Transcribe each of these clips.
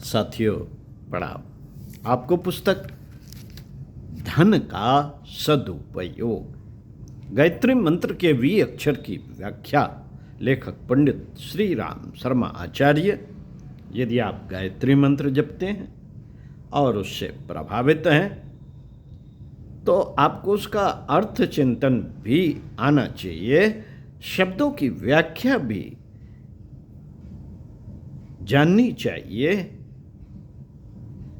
साथियों प्रणाम। आपको पुस्तक धन का सदुपयोग गायत्री मंत्र के 20 अक्षर की व्याख्या लेखक पंडित श्री राम शर्मा आचार्य। यदि आप गायत्री मंत्र जपते हैं और उससे प्रभावित हैं तो आपको उसका अर्थ चिंतन भी आना चाहिए, शब्दों की व्याख्या भी जाननी चाहिए।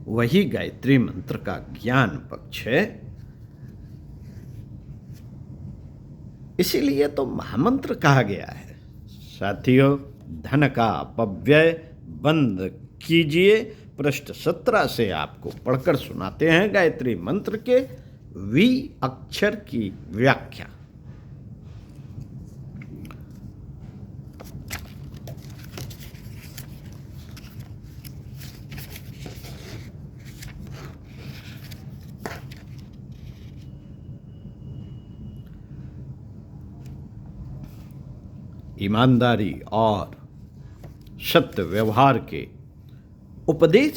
वही गायत्री मंत्र का ज्ञान पक्ष है। इसीलिए तो महामंत्र कहा गया है। साथियों, धन का अपव्यय बंद कीजिए। पृष्ठ 17 से आपको पढ़कर सुनाते हैं गायत्री मंत्र के 20 अक्षर की व्याख्या। ईमानदारी और सत्य व्यवहार के उपदेश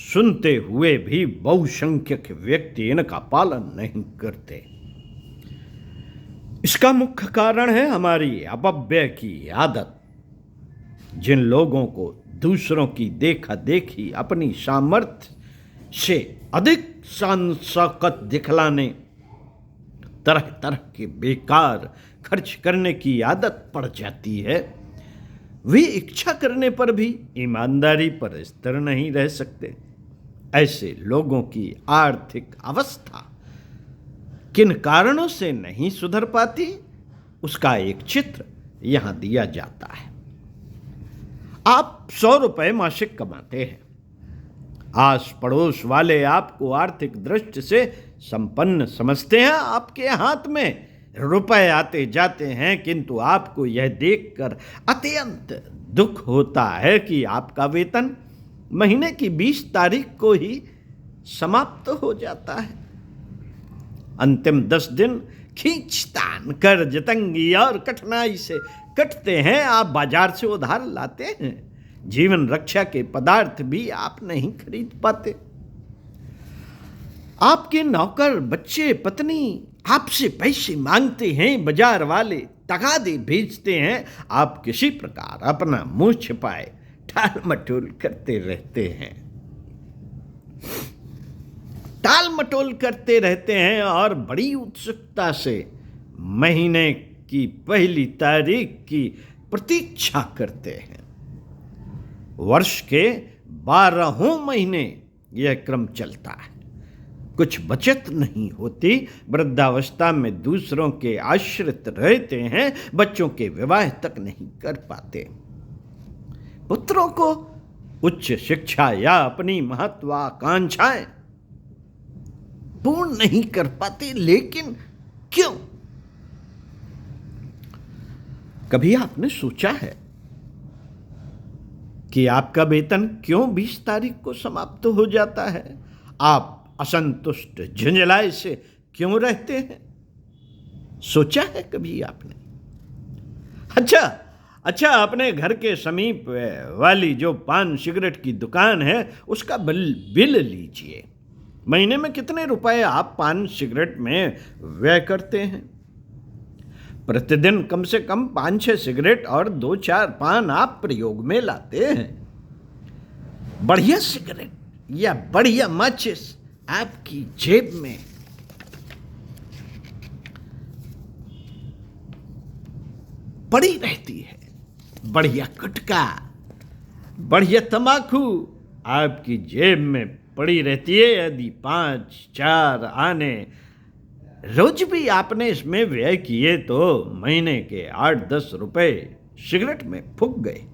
सुनते हुए भी बहुसंख्यक व्यक्ति इनका पालन नहीं करते। इसका मुख्य कारण है हमारी अपव्यय की आदत। जिन लोगों को दूसरों की देखा देखी अपनी सामर्थ्य से अधिक शान-शौकत दिखलाने, तरह तरह के बेकार खर्च करने की आदत पड़ जाती है, वे इच्छा करने पर भी ईमानदारी पर स्थिर नहीं रह सकते। ऐसे लोगों की आर्थिक अवस्था किन कारणों से नहीं सुधर पाती, उसका एक चित्र यहां दिया जाता है। आप 100 रुपए मासिक कमाते हैं। आस पड़ोस वाले आपको आर्थिक दृष्टि से संपन्न समझते हैं। आपके हाथ में रुपए आते जाते हैं, किंतु आपको यह देखकर अत्यंत दुख होता है कि आपका वेतन महीने की 20 तारीख को ही समाप्त हो जाता है। अंतिम 10 दिन खींचतान, कर्ज, तंगी और कठिनाई से कटते हैं। आप बाजार से उधार लाते हैं। जीवन रक्षा के पदार्थ भी आप नहीं खरीद पाते। आपके नौकर, बच्चे, पत्नी आपसे पैसे मांगते हैं। बाजार वाले तगादे भेजते हैं। आप किसी प्रकार अपना मुंह छिपाए टाल मटोल करते रहते हैं और बड़ी उत्सुकता से महीने की पहली तारीख की प्रतीक्षा करते हैं। वर्ष के 12 महीने यह क्रम चलता है। कुछ बचत नहीं होती। वृद्धावस्था में दूसरों के आश्रित रहते हैं। बच्चों के विवाह तक नहीं कर पाते। पुत्रों को उच्च शिक्षा या अपनी महत्वाकांक्षाएं पूर्ण नहीं कर पाते। लेकिन क्यों? कभी आपने सोचा है कि आपका वेतन क्यों 20 तारीख को समाप्त हो जाता है? आप असंतुष्ट, झुंझलाए से क्यों रहते हैं? सोचा है कभी आपने? अच्छा, अपने घर के समीप वाली जो पान सिगरेट की दुकान है उसका बिल लीजिए। महीने में कितने रुपए आप पान सिगरेट में व्यय करते हैं? प्रतिदिन कम से कम 5-6 सिगरेट और 2-4 पान आप प्रयोग में लाते हैं। बढ़िया सिगरेट या बढ़िया माचिस आपकी जेब में पड़ी रहती है। बढ़िया गुटखा, बढ़िया तंबाकू आपकी जेब में पड़ी रहती है। यदि 5-4 आने रोज भी आपने इसमें व्यय किए तो महीने के 8-10 रुपए सिगरेट में फूक गए।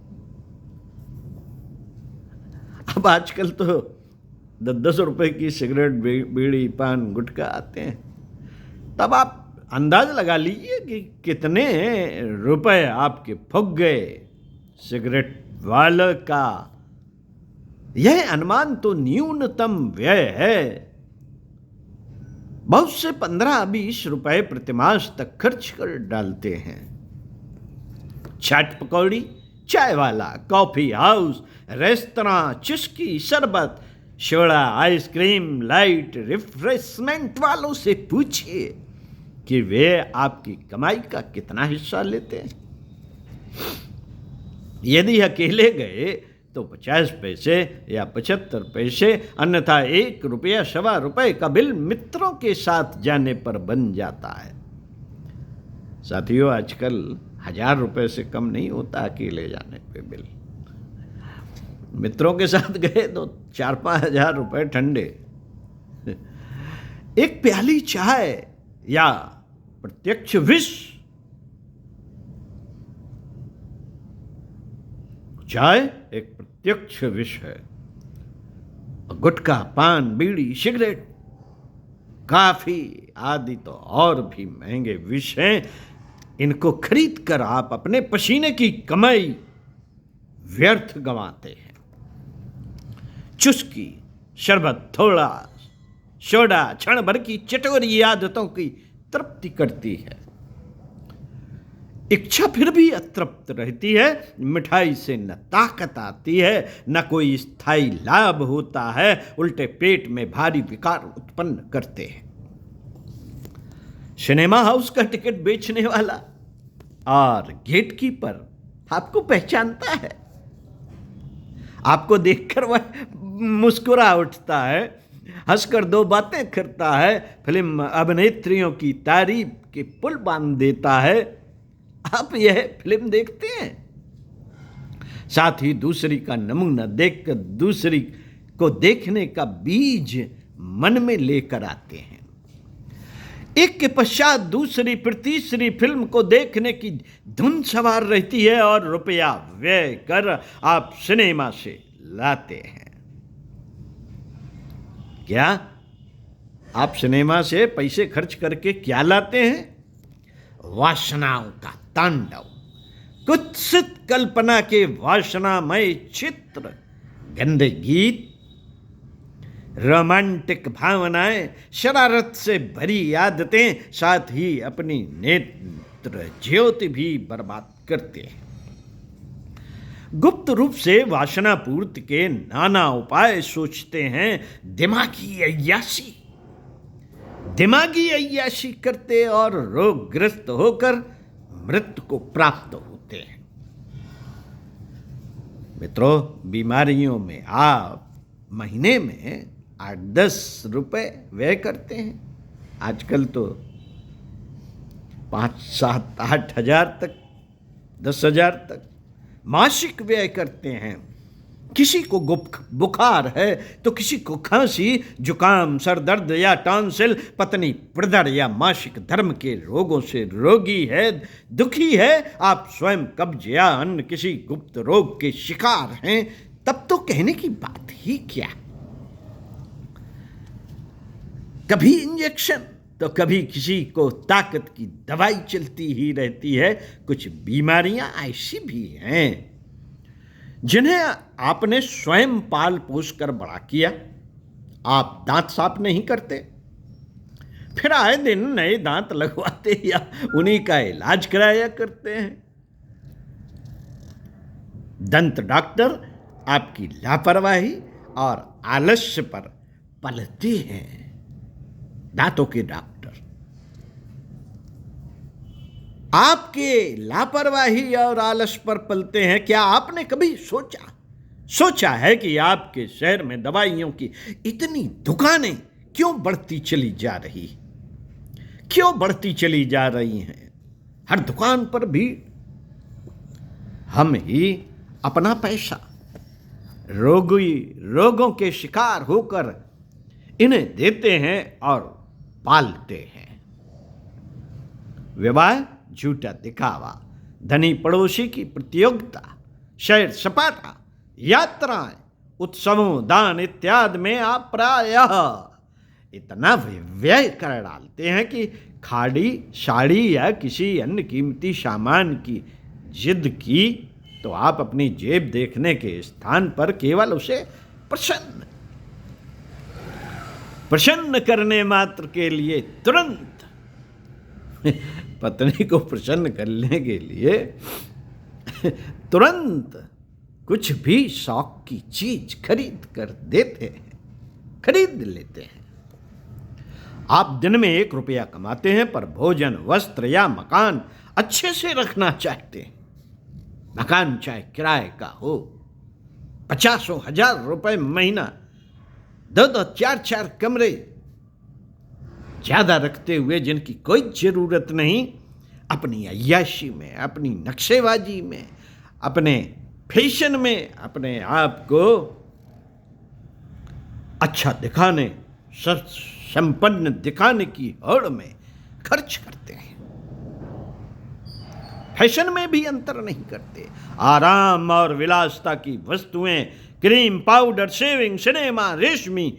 अब आजकल तो 10-10 रुपए की सिगरेट, बीड़ी, पान, गुटखा आते हैं। तब आप अंदाज लगा लीजिए कि कितने रुपए आपके फूक गए सिगरेट वाले का। यह अनुमान तो न्यूनतम व्यय है। बहुत से 15-20 रुपए प्रतिमास तक खर्च कर डालते हैं। चाट पकौड़ी, चाय वाला, कॉफी हाउस, रेस्तरां, चुस्की, शरबत, सोडा, आइसक्रीम, लाइट, रिफ्रेशमेंट वालों से पूछिए कि वे आपकी कमाई का कितना हिस्सा लेते हैं। यदि अकेले गए तो 50 पैसे या 75 पैसे, अन्यथा 1 रुपया, सवा रुपये का बिल मित्रों के साथ जाने पर बन जाता है। साथियों, आजकल 1000 रुपये से कम नहीं होता अकेले जाने पे बिल। मित्रों के साथ गए तो 4-5 हजार रुपये ठंडे। एक प्याली चाय या प्रत्यक्ष विष, चाय एक प्रत्यक्ष विष है। गुटखा, पान, बीड़ी, सिगरेट, काफी आदि तो और भी महंगे विष हैं। इनको खरीद कर आप अपने पसीने की कमाई व्यर्थ गंवाते हैं। चुस्की, शरबत, थोड़ा सोडा क्षण भर की चटोरी आदतों की तृप्ति करती है। इच्छा फिर भी अतृप्त रहती है। मिठाई से न ताकत आती है, न कोई स्थायी लाभ होता है, उल्टे पेट में भारी विकार उत्पन्न करते हैं। सिनेमा हाउस का टिकट बेचने वाला और गेटकीपर आपको पहचानता है। आपको देखकर वह मुस्कुरा उठता है, हंसकर 2 बातें करता है, फिल्म अभिनेत्रियों की तारीफ के पुल बांध देता है। आप यह फिल्म देखते हैं, साथ ही दूसरी का नमूना देखकर दूसरी को देखने का बीज मन में लेकर आते हैं। एक के पश्चात दूसरी फिर तीसरी फिल्म को देखने की धुन सवार रहती है और रुपया व्यय कर आप सिनेमा से लाते हैं। क्या आप सिनेमा से पैसे खर्च करके क्या लाते हैं? वासनाओं का तांडव, कुत्सित कल्पना के वासनामय चित्र, गंदे गीत, रोमांटिक भावनाएं, शरारत से भरी आदतें, साथ ही अपनी नेत्र ज्योति भी बर्बाद करते हैं। गुप्त रूप से वासना पूर्ति के नाना उपाय सोचते हैं। दिमागी अय्याशी करते और रोगग्रस्त होकर मृत्यु को प्राप्त होते हैं। मित्रों, बीमारियों में आप महीने में 8-10 रुपए व्यय करते हैं। आजकल तो 5-7-8 हजार तक, 10 हजार तक मासिक व्यय करते हैं। किसी को बुखार है तो किसी को खांसी, जुकाम, सर दर्द या टॉन्सिल, पत्नी प्रदर या मासिक धर्म के रोगों से रोगी है, दुखी है, आप स्वयं कब्ज या अन्य किसी गुप्त रोग के शिकार हैं, तब तो कहने की बात ही क्या। कभी इंजेक्शन तो कभी किसी को ताकत की दवाई चलती ही रहती है। कुछ बीमारियां ऐसी भी हैं जिन्हें आपने स्वयं पाल पोस कर बड़ा किया। आप दांत साफ नहीं करते, फिर आए दिन नए दांत लगवाते या उन्हीं का इलाज कराया करते हैं। दंत डॉक्टर आपकी लापरवाही और आलस्य पर पलते हैं। दांतों के डॉक्टर आपके लापरवाही और आलस पर पलते हैं। क्या आपने कभी सोचा है कि आपके शहर में दवाइयों की इतनी दुकानें क्यों बढ़ती चली जा रही हैं? हर दुकान पर भी हम ही अपना पैसा रोगों के शिकार होकर इन्हें देते हैं और पालते हैं। विवाह झूठा दिखावा, धनी पड़ोसी की प्रतियोगिता, सैर सपाटा, यात्राएं, उत्सवों, दान इत्यादि में आप प्रायः इतना व्यय कर डालते हैं कि खाड़ी, साड़ी या किसी अन्य कीमती सामान की जिद की तो आप अपनी जेब देखने के स्थान पर केवल उसे प्रसन्न करने मात्र के लिए तुरंत पत्नी को प्रसन्न करने के लिए तुरंत कुछ भी शौक की चीज खरीद कर देते हैं, खरीद लेते हैं। आप दिन में 1 रुपया कमाते हैं पर भोजन, वस्त्र या मकान अच्छे से रखना चाहते हैं। मकान चाहे किराए का हो, 50,000 रुपए महीना, 2-2, 4-4 कमरे ज्यादा रखते हुए जिनकी कोई जरूरत नहीं, अपनी अय्याशी में, अपनी नक्शेबाजी में, अपने फैशन में अपने आप को अच्छा दिखाने, संपन्न दिखाने की होड़ में खर्च करते हैं। फैशन में भी अंतर नहीं करते। आराम और विलासता की वस्तुएं, क्रीम, पाउडर, शेविंग, सिनेमा, रेशमी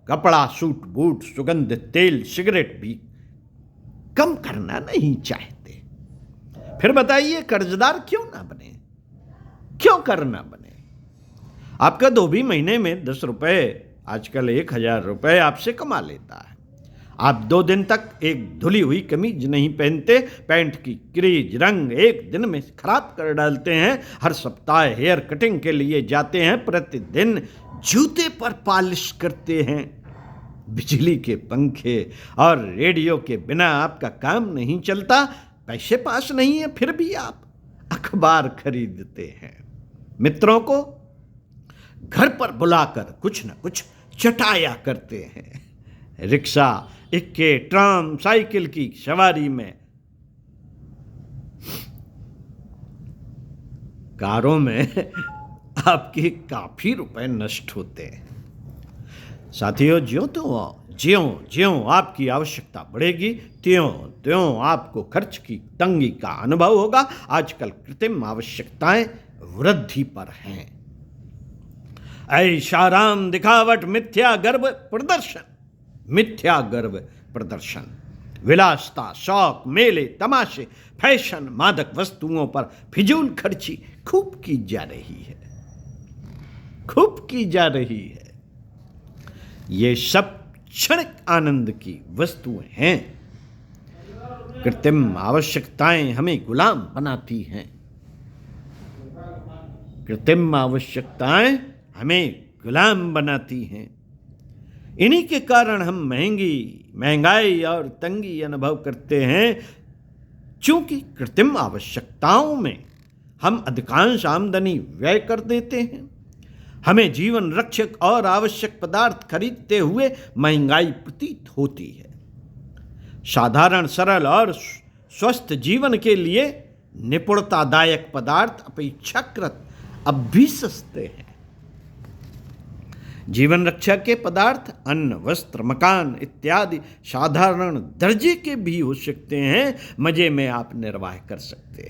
कपड़ा, सूट बूट, सुगंधित तेल, सिगरेट भी कम करना नहीं चाहते। फिर बताइए कर्जदार क्यों ना बने, क्यों करना बने? आपका धोबी महीने में 10 रुपए, आजकल 1,000 रुपए आपसे कमा लेता है। आप 2 दिन तक एक धुली हुई कमीज नहीं पहनते, पैंट की क्रीज, रंग एक दिन में खराब कर डालते हैं। हर सप्ताह हेयर कटिंग के लिए जाते हैं, प्रतिदिन जूते पर पॉलिश करते हैं। बिजली के पंखे और रेडियो के बिना आपका काम नहीं चलता। पैसे पास नहीं है फिर भी आप अखबार खरीदते हैं। मित्रों को घर पर बुलाकर कुछ न कुछ चटाया करते हैं। रिक्शा, इक्के, ट्राम, साइकिल की सवारी में, कारों में आपके काफी रुपए नष्ट होते हैं। साथियों, ज्यों आपकी आवश्यकता बढ़ेगी, त्यों आपको खर्च की तंगी का अनुभव होगा। आजकल कृत्रिम आवश्यकताएं वृद्धि पर हैं। ऐशाराम, दिखावट, मिथ्या गर्व प्रदर्शन, विलासता, शौक, मेले, तमाशे, फैशन, मादक वस्तुओं पर फिजूल खर्ची खूब की जा रही है। ये सब क्षणिक आनंद की वस्तुएं हैं। कृत्रिम आवश्यकताएं हमें गुलाम बनाती हैं। इन्हीं के कारण हम महंगाई और तंगी अनुभव करते हैं। चूंकि कृत्रिम आवश्यकताओं में हम अधिकांश आमदनी व्यय कर देते हैं, हमें जीवन रक्षक और आवश्यक पदार्थ खरीदते हुए महंगाई प्रतीत होती है। साधारण, सरल और स्वस्थ जीवन के लिए निपुणतादायक पदार्थ अपेक्षाकृत अब भी सस्ते हैं। जीवन रक्षा के पदार्थ अन्न, वस्त्र, मकान इत्यादि साधारण दर्जे के भी हो सकते हैं। मजे में आप निर्वाह कर सकते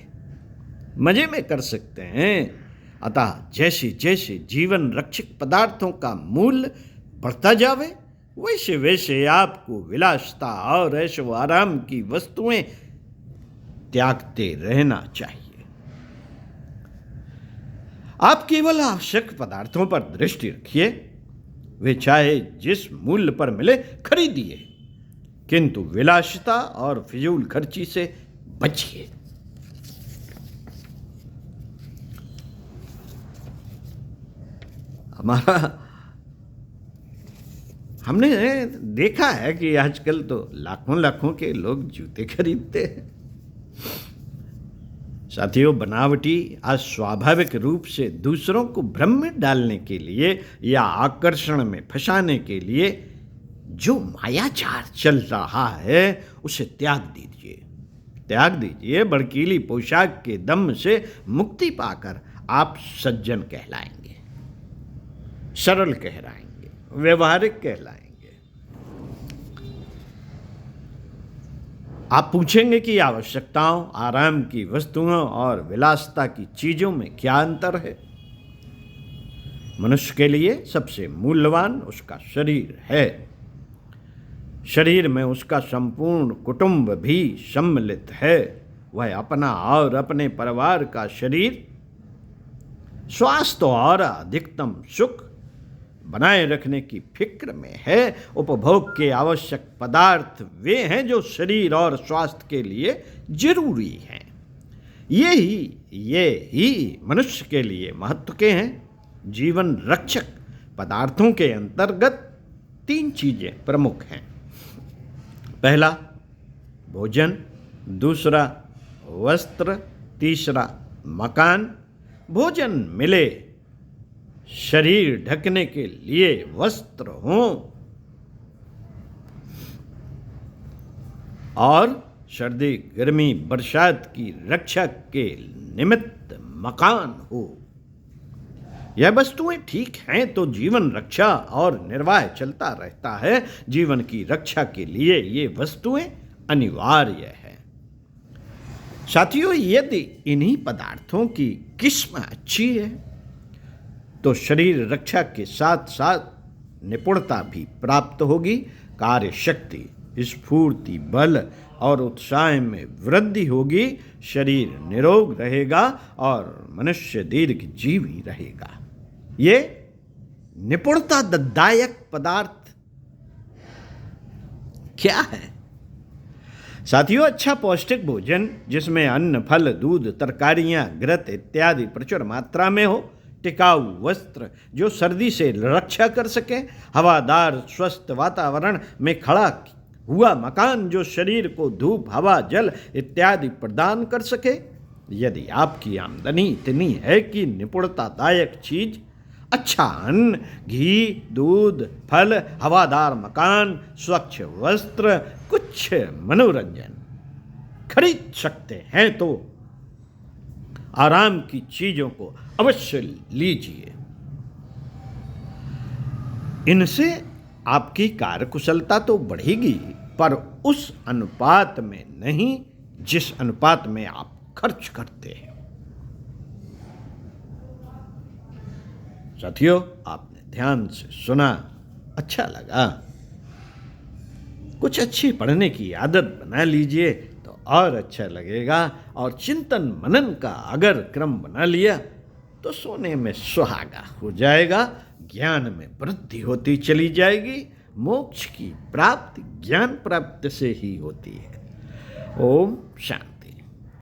हैं। अतः जैसे जैसे जीवन रक्षक पदार्थों का मूल्य बढ़ता जावे, वैसे वैसे आपको विलासता और ऐशो आराम की वस्तुएं त्यागते रहना चाहिए। आप केवल आवश्यक पदार्थों पर दृष्टि रखिए, वे चाहे जिस मूल्य पर मिले खरीदिए, किंतु विलासिता और फिजूल खर्ची से बचिए। हमने देखा है कि आजकल तो लाखों के लोग जूते खरीदते हैं। साथियों, बनावटी अस्वाभाविक रूप से दूसरों को भ्रम में डालने के लिए या आकर्षण में फंसाने के लिए जो मायाजाल चल रहा है, उसे त्याग दीजिए। भड़कीली पोशाक के दम से मुक्ति पाकर आप सज्जन कहलाएंगे, सरल कहलाएंगे, व्यवहारिक कहलाएंगे। आप पूछेंगे कि आवश्यकताओं, आराम की वस्तुओं और विलासता की चीजों में क्या अंतर है? मनुष्य के लिए सबसे मूल्यवान उसका शरीर है। शरीर में उसका संपूर्ण कुटुंब भी सम्मिलित है। वह अपना और अपने परिवार का शरीर, स्वास्थ्य और अधिकतम सुख बनाए रखने की फिक्र में है। उपभोग के आवश्यक पदार्थ वे हैं जो शरीर और स्वास्थ्य के लिए जरूरी हैं। ये ही मनुष्य के लिए महत्व के हैं। जीवन रक्षक पदार्थों के अंतर्गत 3 चीजें प्रमुख हैं। पहला भोजन, दूसरा वस्त्र, तीसरा मकान। भोजन मिले, शरीर ढकने के लिए वस्त्र हों और सर्दी गर्मी बरसात की रक्षा के निमित्त मकान हो। यह वस्तुएं ठीक हैं तो जीवन रक्षा और निर्वाह चलता रहता है। जीवन की रक्षा के लिए ये वस्तुएं अनिवार्य है। साथियों, यदि इन्हीं पदार्थों की किस्म अच्छी है तो शरीर रक्षा के साथ साथ निपुणता भी प्राप्त होगी। कार्य शक्ति, स्फूर्ति, बल और उत्साह में वृद्धि होगी। शरीर निरोग रहेगा और मनुष्य दीर्घ जीवी रहेगा। ये निपुणतादायक पदार्थ क्या है? साथियों, अच्छा पौष्टिक भोजन जिसमें अन्न, फल, दूध, तरकारियां, घृत इत्यादि प्रचुर मात्रा में हो। टिकाऊ वस्त्र जो सर्दी से रक्षा कर सके। हवादार स्वस्थ वातावरण में खड़ा हुआ मकान जो शरीर को धूप, हवा, जल इत्यादि प्रदान कर सके। यदि आपकी आमदनी इतनी है कि निपुणतादायक चीज, अच्छा अन्न, घी, दूध, फल, हवादार मकान, स्वच्छ वस्त्र, कुछ मनोरंजन खरीद सकते हैं तो आराम की चीजों को अवश्य लीजिए। इनसे आपकी कार्यकुशलता तो बढ़ेगी, पर उस अनुपात में नहीं जिस अनुपात में आप खर्च करते हैं। साथियों, आपने ध्यान से सुना, अच्छा लगा। कुछ अच्छी पढ़ने की आदत बना लीजिए तो और अच्छा लगेगा। और चिंतन मनन का अगर क्रम बना लिया तो सोने में सुहागा हो जाएगा। ज्ञान में वृद्धि होती चली जाएगी। मोक्ष की प्राप्ति ज्ञान प्राप्ति से ही होती है। ओम शांति।